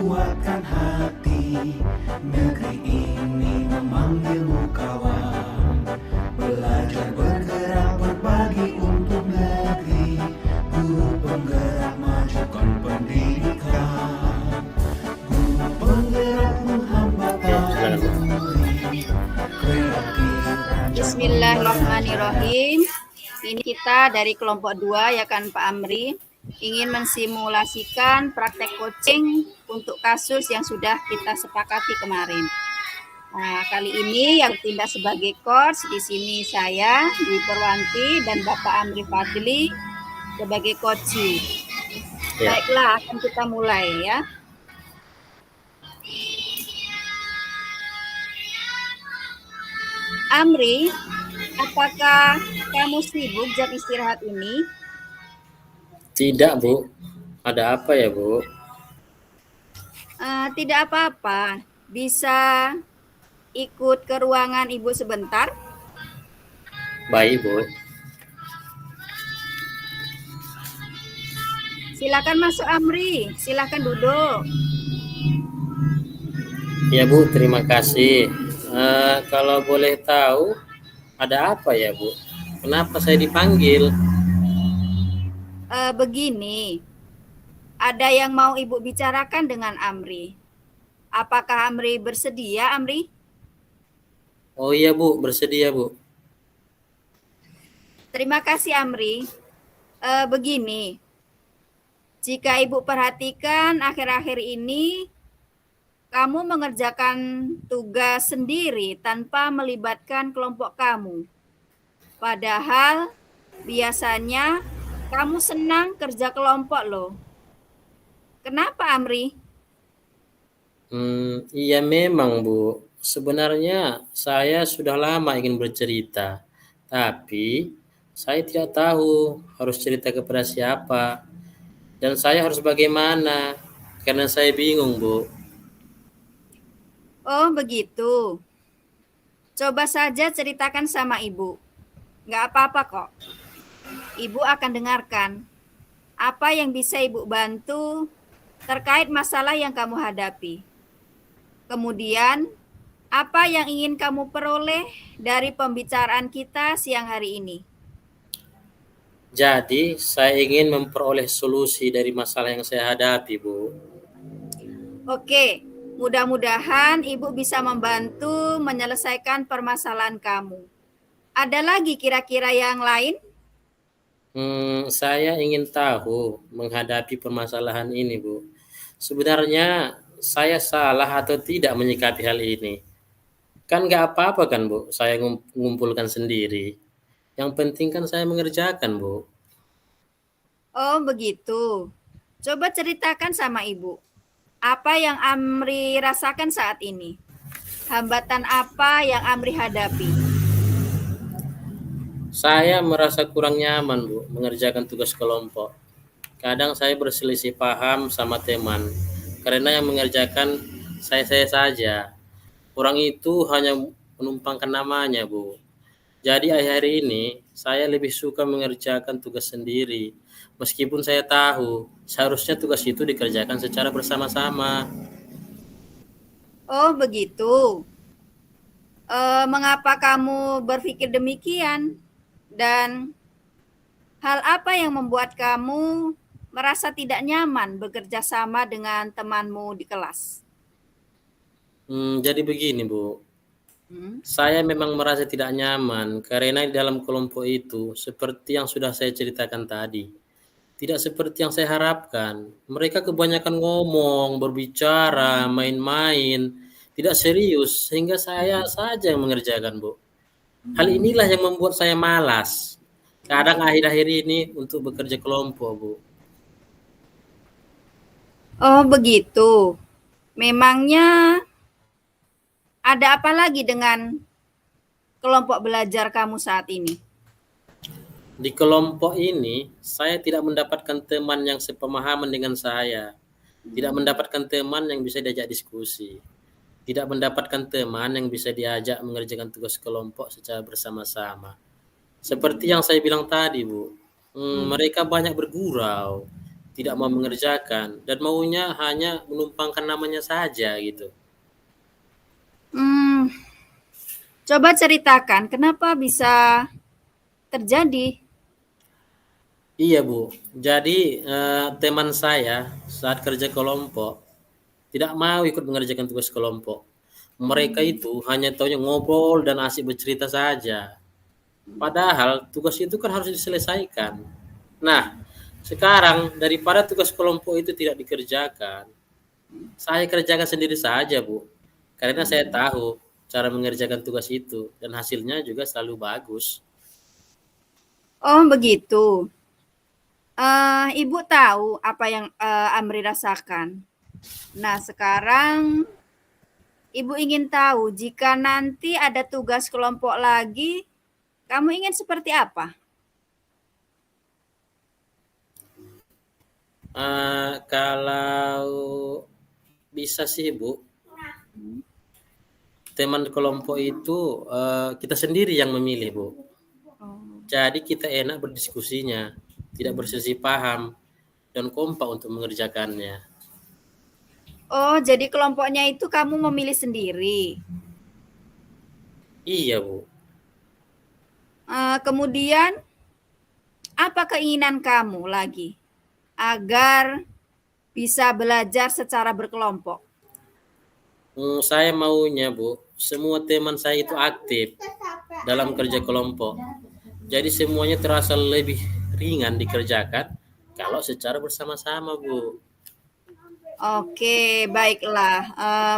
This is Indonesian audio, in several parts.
kuatkan hati, negeri ini memanggilmu kawan. Belajar bergerak berbagi untuk negeri, guru penggerak majukan pendidikan. Guru penggerak menghambakan duri, kreatif rancang. Bismillahirrahmanirrahim. Ini kita dari kelompok 2 ya kan Pak Amri, ingin mensimulasikan praktek coaching untuk kasus yang sudah kita sepakati kemarin. Nah, kali ini yang tindak sebagai coach di sini saya, Dwi Purwanti, dan Bapak Amri Fadli sebagai coaching. Ya. Baiklah, akan kita mulai ya. Amri, apakah kamu sibuk jam istirahat ini? Tidak, Bu. Ada apa ya, Bu? Tidak apa-apa. Bisa ikut ke ruangan Ibu sebentar? Baik, Bu. Silakan masuk Amri. Silakan duduk. Ya, Bu. Terima kasih. Kalau boleh tahu, ada apa ya, Bu? Kenapa saya dipanggil? Begini, ada yang mau Ibu bicarakan dengan Amri. Apakah Amri bersedia, Amri? Oh iya, Bu. Bersedia, Bu. Terima kasih, Amri. Begini, jika Ibu perhatikan akhir-akhir ini, kamu mengerjakan tugas sendiri tanpa melibatkan kelompok kamu. Padahal biasanya kamu senang kerja kelompok loh. Kenapa, Amri? Iya memang, Bu. Sebenarnya saya sudah lama ingin bercerita, tapi saya tidak tahu harus cerita kepada siapa dan saya harus bagaimana karena saya bingung, Bu. Oh, begitu. Coba saja ceritakan sama Ibu. Nggak apa-apa kok. Ibu akan dengarkan apa yang bisa Ibu bantu terkait masalah yang kamu hadapi. Kemudian, apa yang ingin kamu peroleh dari pembicaraan kita siang hari ini? Jadi, saya ingin memperoleh solusi dari masalah yang saya hadapi, Bu. Oke, mudah-mudahan Ibu bisa membantu menyelesaikan permasalahan kamu. Ada lagi kira-kira yang lain? Saya ingin tahu menghadapi permasalahan ini, Bu. Sebenarnya saya salah atau tidak menyikapi hal ini? Kan nggak apa-apa kan, Bu, saya ngumpulkan sendiri. Yang penting kan saya mengerjakan, Bu. Oh, begitu. Coba ceritakan sama Ibu. Apa yang Amri rasakan saat ini? Hambatan apa yang Amri hadapi? Saya merasa kurang nyaman, Bu, mengerjakan tugas kelompok. Kadang saya berselisih paham sama teman, karena yang mengerjakan saya saja. Orang itu hanya menumpangkan namanya, Bu. Jadi akhir-akhir ini saya lebih suka mengerjakan tugas sendiri. Meskipun saya tahu seharusnya tugas itu dikerjakan secara bersama-sama. Oh, begitu. Mengapa kamu berpikir demikian? Dan hal apa yang membuat kamu merasa tidak nyaman bekerja sama dengan temanmu di kelas? Jadi begini, Bu. Saya memang merasa tidak nyaman karena di dalam kelompok itu seperti yang sudah saya ceritakan tadi. Tidak seperti yang saya harapkan. Mereka kebanyakan ngomong, berbicara, main-main, tidak serius sehingga saya saja yang mengerjakan, Bu. Hal inilah yang membuat saya malas. Kadang akhir-akhir ini untuk bekerja kelompok, Bu. Oh, begitu. Memangnya ada apa lagi dengan kelompok belajar kamu saat ini? Di kelompok ini, saya tidak mendapatkan teman yang sepemahaman dengan saya. Tidak mendapatkan teman yang bisa diajak diskusi. Tidak mendapatkan teman yang bisa diajak mengerjakan tugas kelompok secara bersama-sama. Seperti yang saya bilang tadi, Bu. Mereka banyak bergurau. tidak mau mengerjakan dan maunya hanya menumpangkan namanya saja gitu. Coba ceritakan kenapa bisa terjadi. Iya Bu, jadi teman saya saat kerja kelompok tidak mau ikut mengerjakan tugas kelompok. Mereka itu hanya taunya ngobrol dan asik bercerita saja. Padahal tugas itu kan harus diselesaikan. Nah, sekarang daripada tugas kelompok itu tidak dikerjakan, saya kerjakan sendiri saja, Bu. Karena saya tahu cara mengerjakan tugas itu dan hasilnya juga selalu bagus. Oh, begitu. Ibu tahu apa yang Amri rasakan. Nah, sekarang Ibu ingin tahu jika nanti ada tugas kelompok lagi, kamu ingin seperti apa? Kalau bisa sih, Bu, teman kelompok itu kita sendiri yang memilih, Bu. Jadi kita enak berdiskusinya, tidak berselisih paham, dan kompak untuk mengerjakannya. Oh, jadi kelompoknya itu kamu memilih sendiri. Iya, Bu. Kemudian, apa keinginan kamu lagi agar bisa belajar secara berkelompok? Saya maunya, Bu, semua teman saya itu aktif dalam kerja kelompok. Jadi semuanya terasa lebih ringan dikerjakan kalau secara bersama-sama, Bu. Oke, baiklah.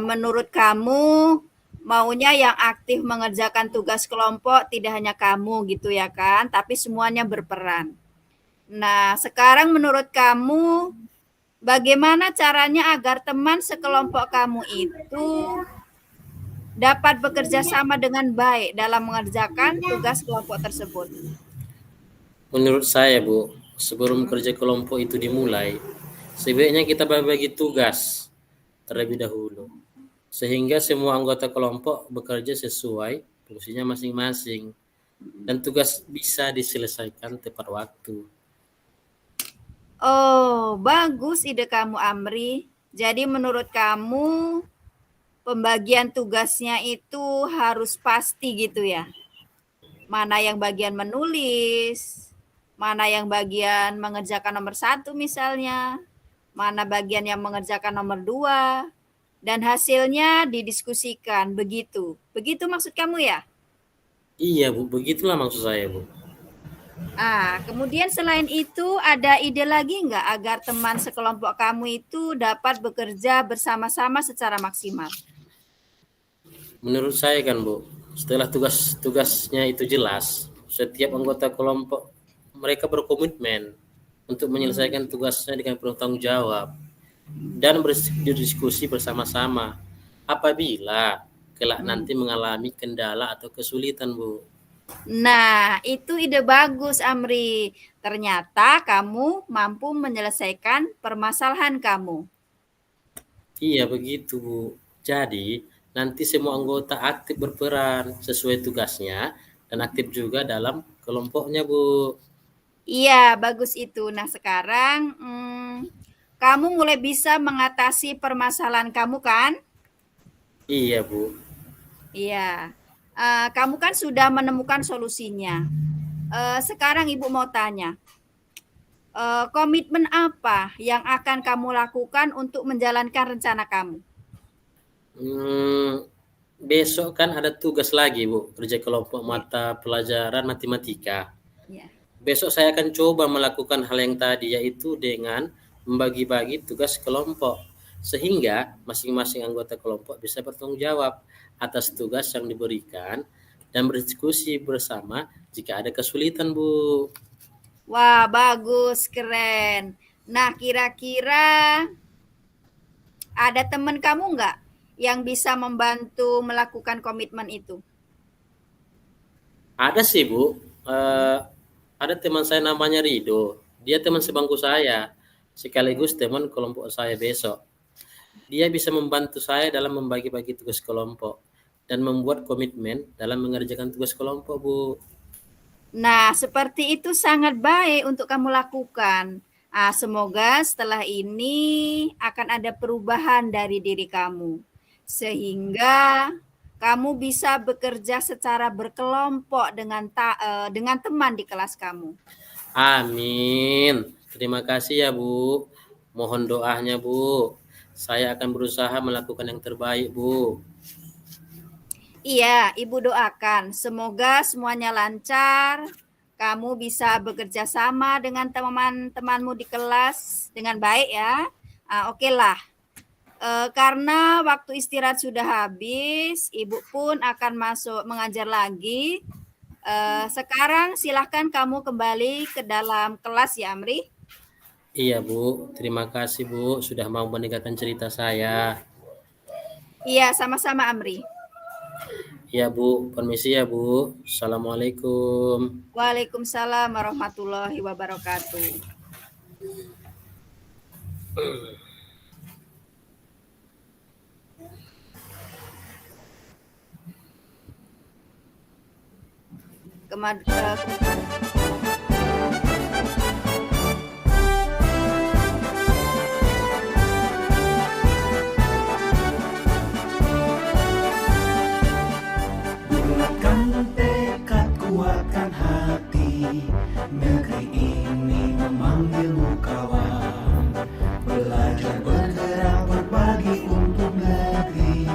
Menurut kamu, maunya yang aktif mengerjakan tugas kelompok tidak hanya kamu gitu ya kan, tapi semuanya berperan. Nah, sekarang menurut kamu, bagaimana caranya agar teman sekelompok kamu itu dapat bekerja sama dengan baik dalam mengerjakan tugas kelompok tersebut? Menurut saya, Bu, sebelum kerja kelompok itu dimulai, sebaiknya kita bagi tugas terlebih dahulu. Sehingga semua anggota kelompok bekerja sesuai fungsinya masing-masing dan tugas bisa diselesaikan tepat waktu. Oh, bagus ide kamu, Amri. Jadi menurut kamu pembagian tugasnya itu harus pasti gitu ya? Mana yang bagian menulis, mana yang bagian mengerjakan nomor 1 misalnya, mana bagian yang mengerjakan nomor 2, dan hasilnya didiskusikan, begitu. Begitu maksud kamu ya? Iya, Bu, begitulah maksud saya, Bu. Kemudian selain itu ada ide lagi nggak agar teman sekelompok kamu itu dapat bekerja bersama-sama secara maksimal? Menurut saya kan, Bu, setelah tugas-tugasnya itu jelas, setiap anggota kelompok mereka berkomitmen untuk menyelesaikan tugasnya dengan penuh tanggung jawab dan berdiskusi bersama-sama apabila kelak nanti mengalami kendala atau kesulitan, Bu. Nah, itu ide bagus, Amri. Ternyata kamu mampu menyelesaikan permasalahan kamu. Iya begitu, Bu. Jadi nanti semua anggota aktif berperan sesuai tugasnya dan aktif juga dalam kelompoknya, Bu. Iya, bagus itu. Nah, sekarang kamu mulai bisa mengatasi permasalahan kamu kan? Iya, Bu. Iya. Kamu kan sudah menemukan solusinya. Sekarang Ibu mau tanya, komitmen apa yang akan kamu lakukan untuk menjalankan rencana kamu? Besok kan ada tugas lagi, Bu, kerja kelompok mata pelajaran matematika. Ya. Besok saya akan coba melakukan hal yang tadi, yaitu dengan membagi-bagi tugas kelompok sehingga masing-masing anggota kelompok bisa bertanggung jawab atas tugas yang diberikan dan berdiskusi bersama jika ada kesulitan, Bu. Wah, bagus, keren. Nah, kira-kira ada teman kamu nggak yang bisa membantu melakukan komitmen itu? Ada sih, Bu. Ada teman saya namanya Rido. Dia teman sebangku saya, sekaligus teman kelompok saya besok. Dia bisa membantu saya dalam membagi-bagi tugas kelompok dan membuat komitmen dalam mengerjakan tugas kelompok, Bu. Nah, seperti itu sangat baik untuk kamu lakukan. Semoga setelah ini akan ada perubahan dari diri kamu, sehingga kamu bisa bekerja secara berkelompok dengan teman di kelas kamu. Amin. Terima kasih ya Bu. Mohon doanya Bu. Saya akan berusaha melakukan yang terbaik Bu. Iya, Ibu doakan semoga semuanya lancar. Kamu bisa bekerja sama dengan teman-temanmu di kelas dengan baik ya. Oke lah. Karena waktu istirahat sudah habis, Ibu pun akan masuk mengajar lagi. Sekarang silahkan kamu kembali ke dalam kelas ya, Amri. Iya Bu, terima kasih Bu sudah mau mendengarkan cerita saya. Iya, sama-sama Amri. Iya Bu, permisi ya Bu. Assalamualaikum. Waalaikumsalam warahmatullahi wabarakatuh. Bulatkan tekad, kuatkan hati, negeri ini memanggilmu kawan. Belajar bergerak berbagi untuk negeri,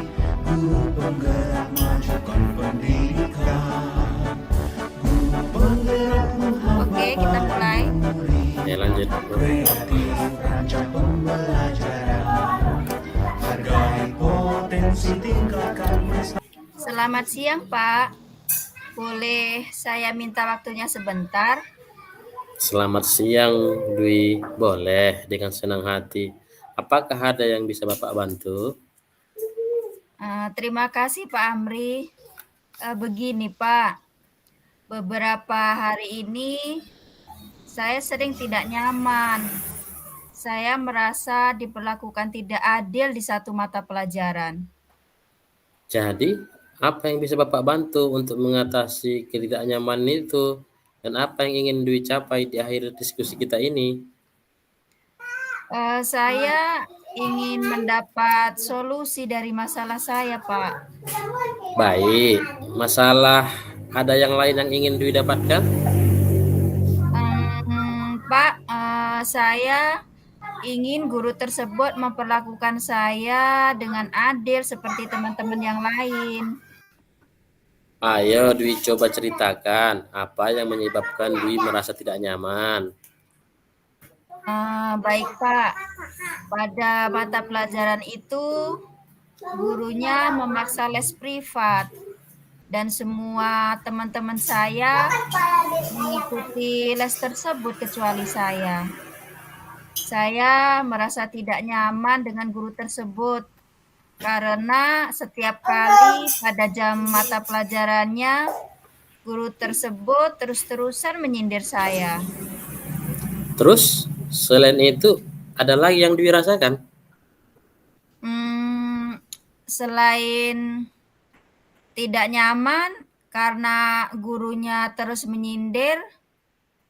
guru penggerak majukan pendidikan. Guru penggerak Oke, kita mulai. Ya lanjut Bu. Kreatif rancang pembelajaran, hargai potensi, tingkatkan prestasi. Selamat siang, Pak. Boleh saya minta waktunya sebentar? Selamat siang Dwi. Boleh dengan senang hati. Apakah ada yang bisa Bapak bantu? Terima kasih, Pak Amri. Begini, Pak. Beberapa hari ini saya sering tidak nyaman. Saya merasa diperlakukan tidak adil di satu mata pelajaran. Jadi, apa yang bisa Bapak bantu untuk mengatasi ketidaknyamanan itu? Dan apa yang ingin Dwi capai di akhir diskusi kita ini? Saya ingin mendapat solusi dari masalah saya, Pak. Baik, masalah ada yang lain yang ingin Dwi dapatkan? Pak, saya ingin guru tersebut memperlakukan saya dengan adil seperti teman-teman yang lain. Ayo Dwi coba ceritakan apa yang menyebabkan Dwi merasa tidak nyaman. Baik Pak, pada mata pelajaran itu gurunya memaksa les privat dan semua teman-teman saya mengikuti les tersebut kecuali saya. Saya merasa tidak nyaman dengan guru tersebut karena setiap kali pada jam mata pelajarannya guru tersebut terus-terusan menyindir saya. Terus selain itu ada lagi yang Dwi rasakan? Selain tidak nyaman karena gurunya terus menyindir,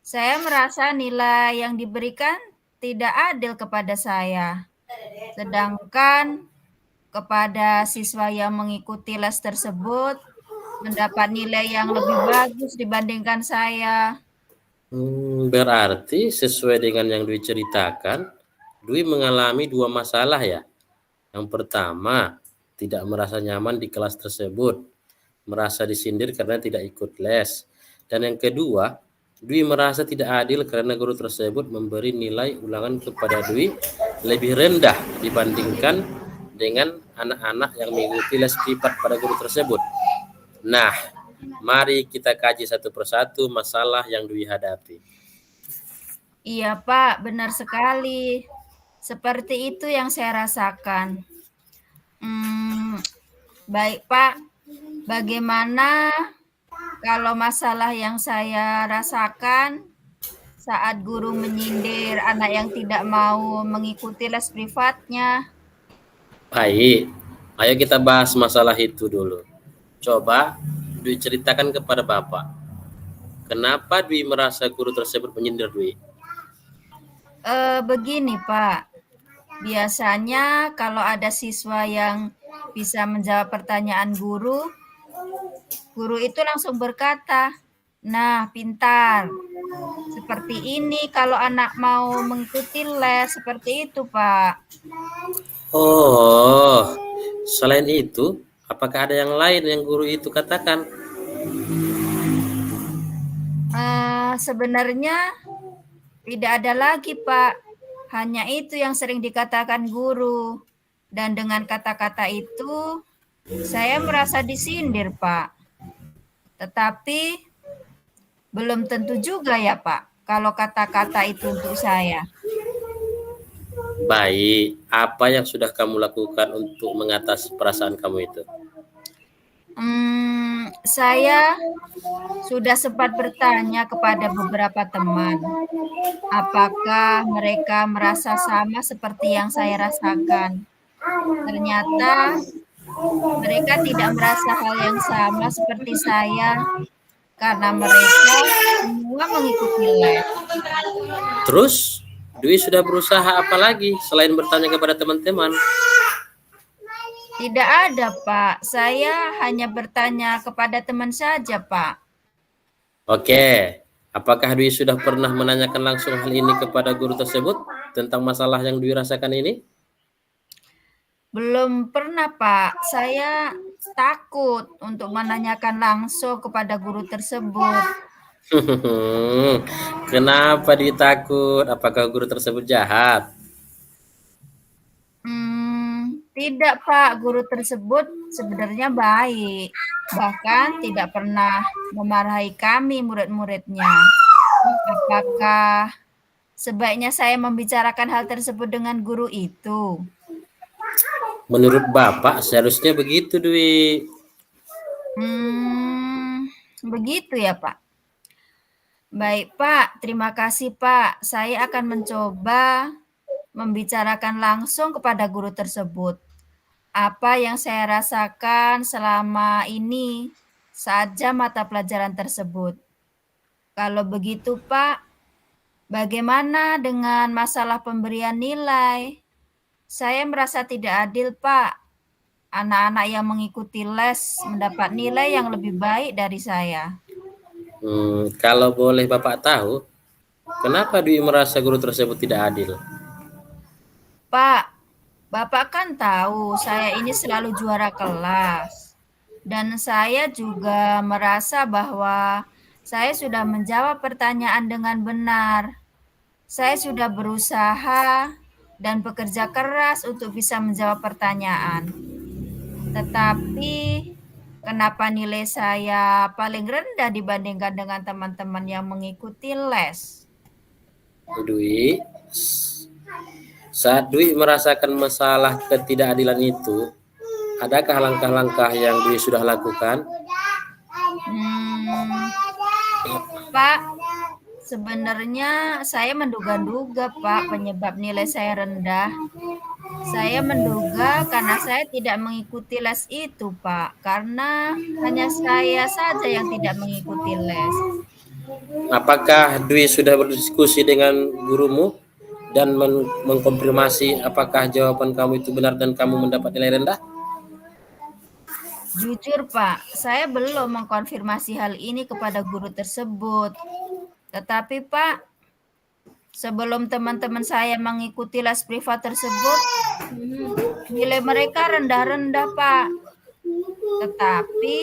saya merasa nilai yang diberikan tidak adil kepada saya. Sedangkan kepada siswa yang mengikuti les tersebut mendapat nilai yang lebih bagus dibandingkan saya. Berarti sesuai dengan yang Dwi ceritakan, Dwi mengalami dua masalah ya. Yang pertama, tidak merasa nyaman di kelas tersebut, merasa disindir karena tidak ikut les. Dan yang kedua, Dwi merasa tidak adil karena guru tersebut memberi nilai ulangan kepada Dwi lebih rendah dibandingkan dengan anak-anak yang mengikuti les privat pada guru tersebut. Nah, mari kita kaji satu persatu masalah yang Dwi hadapi. Iya Pak, benar sekali. Seperti itu yang saya rasakan. Baik Pak, bagaimana kalau masalah yang saya rasakan saat guru menyindir anak yang tidak mau mengikuti les privatnya? Baik, ayo kita bahas masalah itu dulu. Coba Dwi ceritakan kepada Bapak, kenapa Dwi merasa guru tersebut menyindir Dwi? Begini Pak, biasanya kalau ada siswa yang bisa menjawab pertanyaan guru itu langsung berkata, "Nah, pintar." Seperti ini kalau anak mau mengikuti les, seperti itu, Pak. Oh, selain itu, apakah ada yang lain yang guru itu katakan? Sebenarnya tidak ada lagi, Pak. Hanya itu yang sering dikatakan guru. Dan dengan kata-kata itu, saya merasa disindir, Pak. Tetapi belum tentu juga ya, Pak, kalau kata-kata itu untuk saya. Baik, apa yang sudah kamu lakukan untuk mengatasi perasaan kamu itu? Saya sudah sempat bertanya kepada beberapa teman, apakah mereka merasa sama seperti yang saya rasakan. Ternyata mereka tidak merasa hal yang sama seperti saya karena mereka semua mengikuti les. Terus, Dwi sudah berusaha apa lagi selain bertanya kepada teman-teman? Tidak ada, Pak. Saya hanya bertanya kepada teman saja, Pak. Oke, apakah Dwi sudah pernah menanyakan langsung hal ini kepada guru tersebut tentang masalah yang Dwi rasakan ini? Belum pernah, Pak. Saya takut untuk menanyakan langsung kepada guru tersebut. Kenapa Dwi takut? Apakah guru tersebut jahat? Tidak, Pak. Guru tersebut sebenarnya baik. Bahkan tidak pernah memarahi kami murid-muridnya. Apakah sebaiknya saya membicarakan hal tersebut dengan guru itu? Menurut Bapak seharusnya begitu, Dwi. Begitu ya, Pak. Baik, Pak. Terima kasih, Pak. Saya akan mencoba membicarakan langsung kepada guru tersebut. Apa yang saya rasakan selama ini saat jam mata pelajaran tersebut. Kalau begitu, Pak, bagaimana dengan masalah pemberian nilai? Saya merasa tidak adil, Pak. Anak-anak yang mengikuti les mendapat nilai yang lebih baik dari saya. Kalau boleh Bapak tahu, kenapa Dwi merasa guru tersebut tidak adil? Pak, Bapak kan tahu saya ini selalu juara kelas. Dan saya juga merasa bahwa saya sudah menjawab pertanyaan dengan benar. Saya sudah berusaha dan bekerja keras untuk bisa menjawab pertanyaan. Tetapi kenapa nilai saya paling rendah dibandingkan dengan teman-teman yang mengikuti les? Dwi, saat Dwi merasakan masalah ketidakadilan itu, adakah langkah-langkah yang Dwi sudah lakukan? Pak, sebenarnya saya menduga-duga, Pak, penyebab nilai saya rendah. Saya menduga karena saya tidak mengikuti les itu, Pak. Karena hanya saya saja yang tidak mengikuti les. Apakah Dwi sudah berdiskusi dengan gurumu dan mengkonfirmasi apakah jawaban kamu itu benar dan kamu mendapat nilai rendah? Jujur, Pak, saya belum mengkonfirmasi hal ini kepada guru tersebut. Tetapi, Pak, sebelum teman-teman saya mengikuti les privat tersebut, nilai mereka rendah-rendah, Pak. Tetapi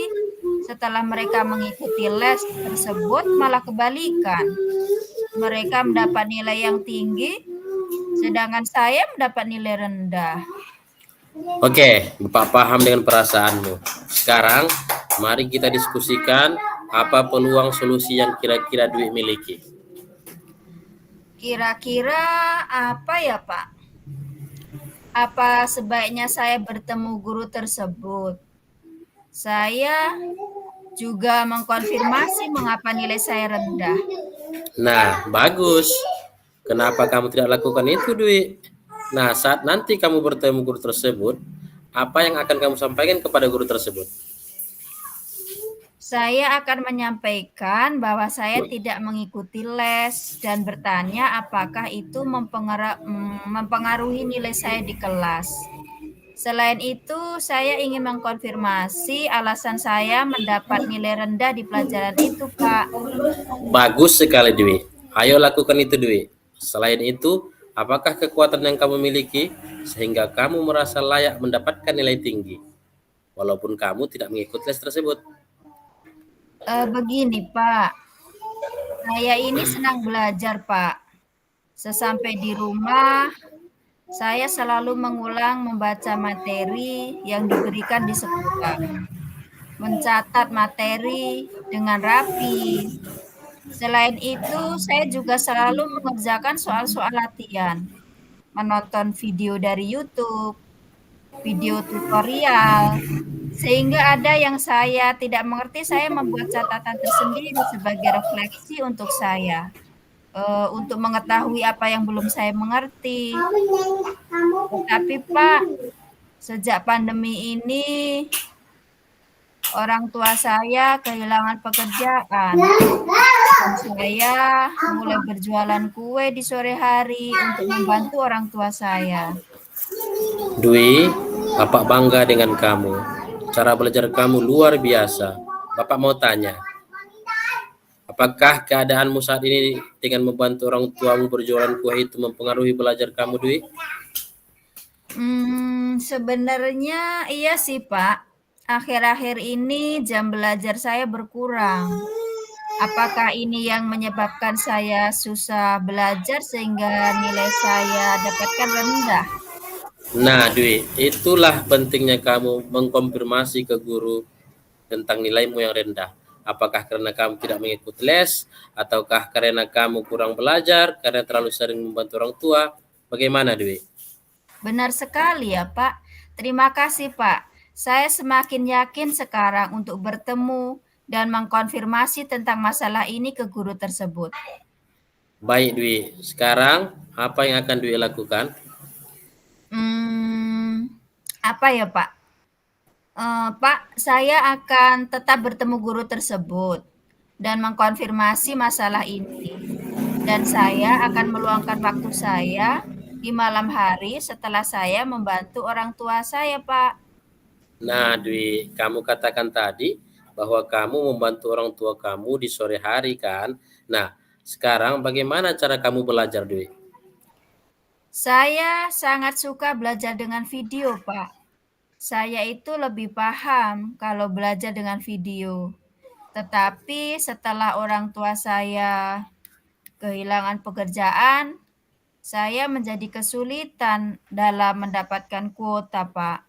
setelah mereka mengikuti les tersebut malah kebalikan. Mereka mendapat nilai yang tinggi, sedangkan saya mendapat nilai rendah. Oke, Bapak paham dengan perasaanmu. Sekarang, mari kita diskusikan apa peluang solusi yang kira-kira Dwi miliki. Kira-kira apa ya, Pak? Apa sebaiknya saya bertemu guru tersebut? Saya juga mengkonfirmasi mengapa nilai saya rendah. Nah, bagus. Kenapa kamu tidak lakukan itu, Dwi? Nah, saat nanti kamu bertemu guru tersebut, apa yang akan kamu sampaikan kepada guru tersebut? Saya akan menyampaikan bahwa saya tidak mengikuti les dan bertanya apakah itu mempengaruhi nilai saya di kelas. Selain itu, saya ingin mengkonfirmasi alasan saya mendapat nilai rendah di pelajaran itu, Pak. Bagus sekali, Dwi. Ayo lakukan itu, Dwi. Selain itu, apakah kekuatan yang kamu miliki sehingga kamu merasa layak mendapatkan nilai tinggi, walaupun kamu tidak mengikuti les tersebut? Begini, Pak. Saya ini senang belajar, Pak. Sesampai di rumah, saya selalu mengulang membaca materi yang diberikan di sekolah, mencatat materi dengan rapi. Selain itu, saya juga selalu mengerjakan soal-soal latihan, menonton video dari YouTube, video tutorial, sehingga ada yang saya tidak mengerti, saya membuat catatan tersendiri sebagai refleksi untuk saya, untuk mengetahui apa yang belum saya mengerti. Tetapi Pak, sejak pandemi ini, orang tua saya kehilangan pekerjaan. Dan saya mulai berjualan kue di sore hari untuk membantu orang tua saya. Dwi, Bapak bangga dengan kamu. Cara belajar kamu luar biasa. Bapak mau tanya, apakah keadaanmu saat ini dengan membantu orang tuamu berjualan kue itu mempengaruhi belajar kamu, Dwi? Sebenarnya iya sih, Pak. Akhir-akhir ini jam belajar saya berkurang. Apakah ini yang menyebabkan saya susah belajar sehingga nilai saya dapatkan rendah? Nah, Dwi, itulah pentingnya kamu mengkonfirmasi ke guru tentang nilaimu yang rendah. Apakah karena kamu tidak mengikuti les, ataukah karena kamu kurang belajar, karena terlalu sering membantu orang tua? Bagaimana, Dwi? Benar sekali ya, Pak. Terima kasih, Pak. Saya semakin yakin sekarang untuk bertemu dan mengkonfirmasi tentang masalah ini ke guru tersebut. Baik, Dwi. Sekarang, apa yang akan Dwi lakukan? Apa ya, Pak? Pak, saya akan tetap bertemu guru tersebut dan mengkonfirmasi masalah ini. Dan saya akan meluangkan waktu saya di malam hari setelah saya membantu orang tua saya, Pak. Nah, Dwi, kamu katakan tadi bahwa kamu membantu orang tua kamu di sore hari, kan? Nah, sekarang bagaimana cara kamu belajar, Dwi? Saya sangat suka belajar dengan video, Pak. Saya itu lebih paham kalau belajar dengan video. Tetapi setelah orang tua saya kehilangan pekerjaan, saya menjadi kesulitan dalam mendapatkan kuota, Pak.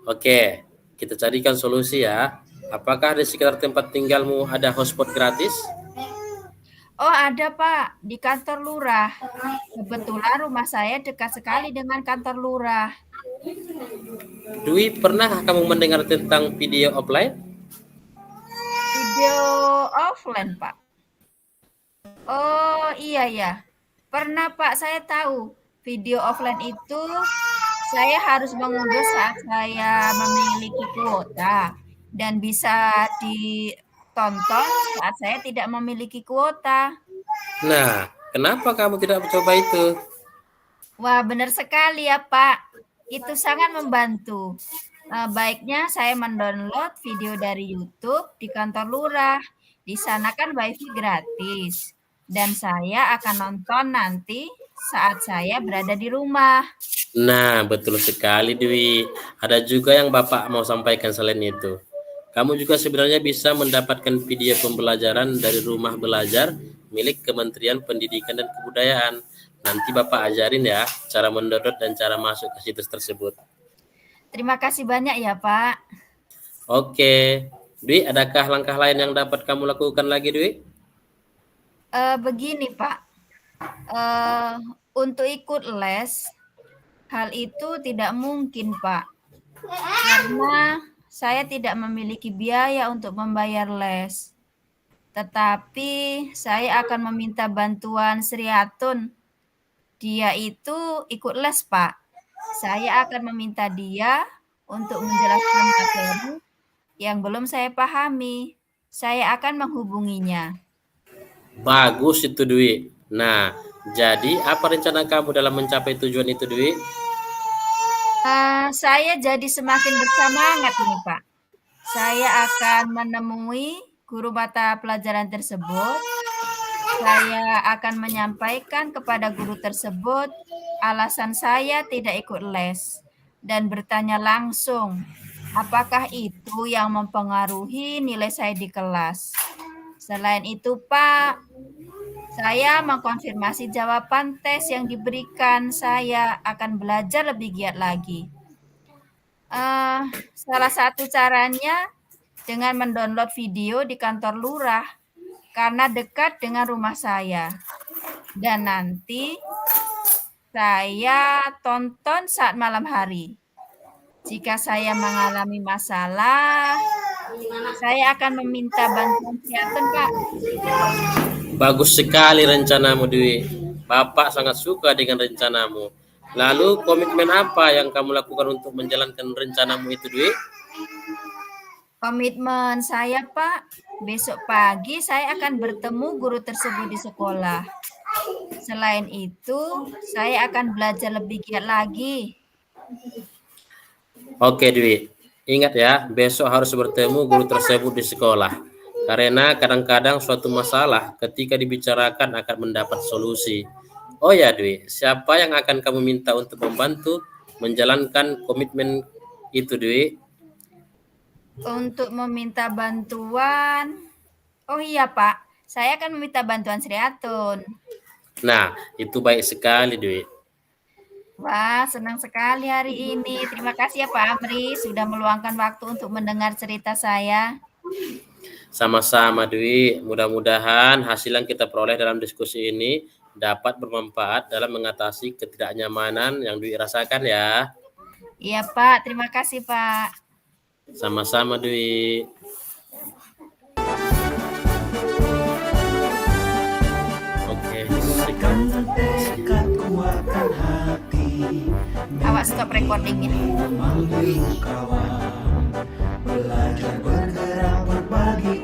Oke, kita carikan solusi ya. Apakah di sekitar tempat tinggalmu ada hotspot gratis? Oh, ada, Pak, di kantor lurah. Kebetulan rumah saya dekat sekali dengan kantor lurah. Dwi, pernah kamu mendengar tentang video offline? Video offline, Pak. Oh, iya ya. Pernah, Pak, saya tahu. Video offline itu saya harus mengunduh saat saya memiliki kuota dan bisa ditonton saat saya tidak memiliki kuota. Nah, kenapa kamu tidak mencoba itu? Wah, benar sekali ya, Pak. Itu sangat membantu. Baiknya saya mendownload video dari YouTube di kantor lurah. Di sana kan WiFi gratis. Dan saya akan nonton nanti saat saya berada di rumah. Nah, betul sekali, Dwi. Ada juga yang Bapak mau sampaikan selain itu. Kamu juga sebenarnya bisa mendapatkan video pembelajaran dari rumah belajar milik Kementerian Pendidikan dan Kebudayaan. Nanti Bapak ajarin ya cara mendownload dan cara masuk ke situs tersebut. Terima kasih banyak ya, Pak. Oke. Dwi, adakah langkah lain yang dapat kamu lakukan lagi, Dwi? Begini, Pak. Untuk ikut les, hal itu tidak mungkin, Pak. Karena saya tidak memiliki biaya untuk membayar les. Tetapi saya akan meminta bantuan Sri Atun. Dia itu ikut les, Pak. Saya akan meminta dia untuk menjelaskan materi yang belum saya pahami. saya akan menghubunginya. Bagus itu Dwi. Nah, jadi apa rencana kamu dalam mencapai tujuan itu Dwi? Saya jadi semakin bersemangat ini Pak. Saya akan menemui guru mata pelajaran tersebut. Saya akan menyampaikan kepada guru tersebut alasan saya tidak ikut les dan bertanya langsung apakah itu yang mempengaruhi nilai saya di kelas. Selain itu Pak, saya mengkonfirmasi jawaban tes yang diberikan. Saya akan belajar lebih giat lagi. Salah satu caranya dengan mendownload video di kantor lurah karena dekat dengan rumah saya. Dan nanti saya tonton saat malam hari. Jika saya mengalami masalah, saya akan meminta bantuan Triathlon, Pak. Bagus sekali rencanamu Dwi. Bapak sangat suka dengan rencanamu. Lalu komitmen apa yang kamu lakukan untuk menjalankan rencanamu itu Dwi? Komitmen saya Pak, besok pagi saya akan bertemu guru tersebut di sekolah. Selain itu, saya akan belajar lebih giat lagi. Oke Dwi, ingat ya, besok harus bertemu guru tersebut di sekolah. Karena kadang-kadang suatu masalah ketika dibicarakan akan mendapat solusi. Oh ya Dwi, siapa yang akan kamu minta untuk membantu menjalankan komitmen itu Dwi? Untuk meminta bantuan, oh iya Pak, saya akan meminta bantuan Sri Atun. Nah, itu baik sekali Dwi. Wah, senang sekali hari ini. Terima kasih ya Pak Amri sudah meluangkan waktu untuk mendengar cerita saya. Sama-sama Dwi, mudah-mudahan hasil yang kita peroleh dalam diskusi ini dapat bermanfaat dalam mengatasi ketidaknyamanan yang Dwi rasakan ya. Iya Pak, terima kasih Pak. Sama-sama Dwi. Oke, Kuatkan tekad, kuatkan hati. Awas stop recordingnya. Memanggil kawan, belajar bergerak berbagi